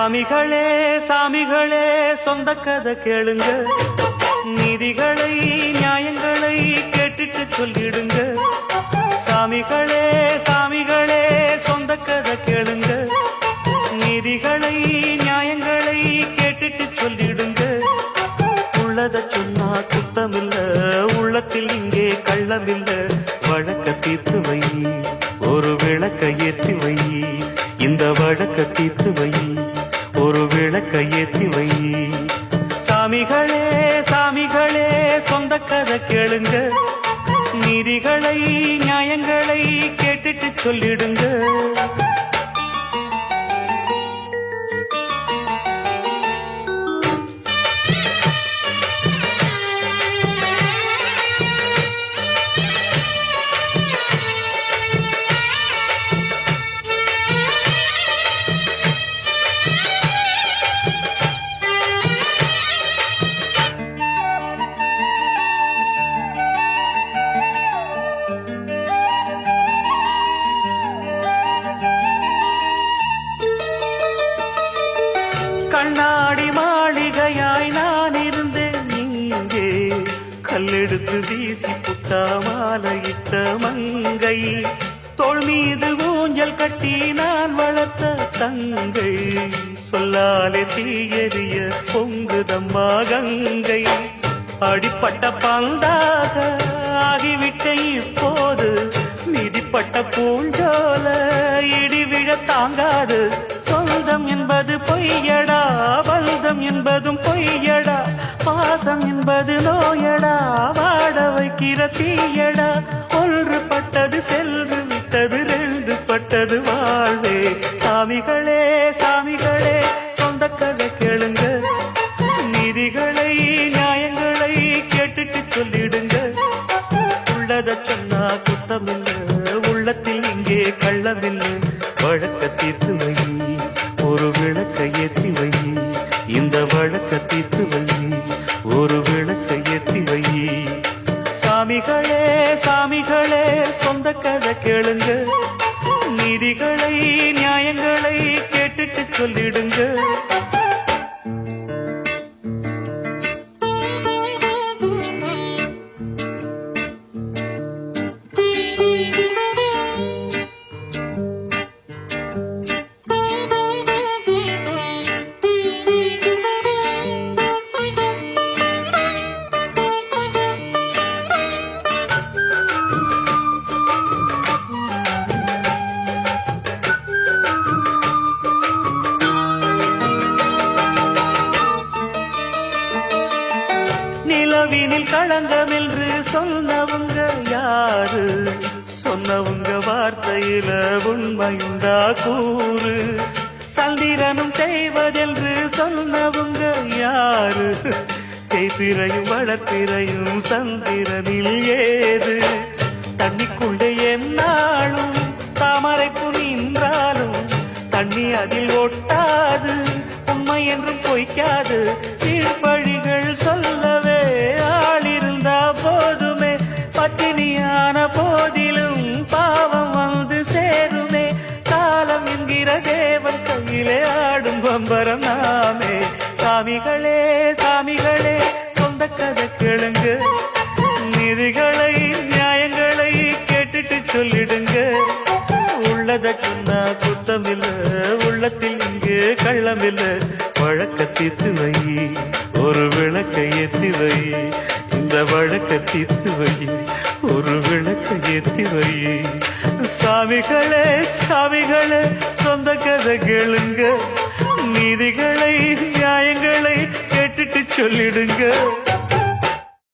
சாமிகளே சாமிகளே சொந்த கதை கேளுங்க, நீதிகளை நியாயங்களை கேட்டுட்டு சொல்லிடுங்க. சாமிகளே சாமிகளே சொந்த கதை கேளுங்க, நீதிகளை நியாயங்களை கேட்டுட்டு சொல்லிடுங்க. உள்ளத சொன்னா குத்தமில்ல, உள்ளத்தில் இங்கே கள்ளமில்ல. வழக்க தீர்த்து வை, ஒரு விளக்க ஏற்றி வை. இந்த வழக்க தீர்த்து வை, ஒரு விளக்க ஏற்றி வை. சாமிகளே சாமிகளே சொந்த கதை கேளுங்க, நீதிகளை நியாயங்களை கேட்டுட்டு சொல்லிடுங்க. கண்ணாடி மாளிகையாய் நான் இருந்தேன் இங்கே, கல்லெடுத்து வீசி புட்டா மாலையிட்ட மங்கை. தோள் மீது ஊஞ்சல் கட்டி நான் வளர்த்த தங்கை, சொல்லாலே தீயறிய பொங்குதம்மா கங்கை. அடிப்பட்ட பந்தாக ஆகிவிட்ட இப்போது, மிதிப்பட்ட பூஞ்சோல இடிவிழ தாங்காது. சொந்தம் என்பது பொய்யடா, பந்தம் என்பதும் பொய்யடா. பாசம் என்பது நோயடா, வாட வைக்கிற தீயடா. ஒன்று பட்டது சென்று விட்டது, ரெண்டு பட்டது வாழ்வே. சாமிகளே சாமிகளே சொந்த கதை கேளுங்க, நீதிகளை நியாயங்களை கேட்டுட்டு சொல்லிடுங்க. உள்ளத சொன்னா குத்தமில்ல, உள்ளத்தில் இங்கே கள்ளமில்லை. வழக்க தீர்த்து வை, ஒரு விளக்க ஏற்றி வை. இந்த வழக்க தீர்த்து வை, ஒரு விளக்க ஏற்றி வை. சாமிகளே சாமிகளே சொந்த கதை கேளுங்க, நீதிகளை நியாயங்களை கேட்டுட்டு சொல்லிடுங்க. நிலவினில் களங்கம் என்று சொன்னவங்க யாரு? சொன்னவங்க வார்த்தையில உண்மையுண்டா கூறு? சந்திரனும் செய்வதென்று சொன்னவங்க யாரு? தேய்பிரையும் வளர்ப்பிரையும் சந்திரனில் ஏது? தண்ணிக்குள்ளே என்னாலும் தாமரைப்பு நின்றாலும் தண்ணி அதில் ஒட்டாது. உண்மை என்றும் பொய்க்காது, சீர்பழிகள் சொல்லவே ஆளிருந்தா போதுமே. பட்டினியான போதிலும் பாவம் வந்து சேருமே. காலம் என்கிற தேவன் கையிலே ஆடும் பம்பரம் நாமே. சாமிகளே சாமிகளே சொந்த கதை கேளுங்க, நீதிகளை நியாயங்களை கேட்டுட்டு சொல்லிடுங்க. உள்ளத சொன்னா குத்தமில்ல, உள்ளத்தில் இங்கே கள்ளமில்ல. வழக்க தீர்த்து வை, ஒரு விளக்க ஏற்றி வை. இந்த வழக்க தீர்த்து வை, ஒரு விளக்க ஏற்றி வை. சாமிகளே சாமிகளே சொந்த கதை கேளுங்க, நீதிகளை நியாயங்களை கேட்டுட்டு சொல்லிடுங்க.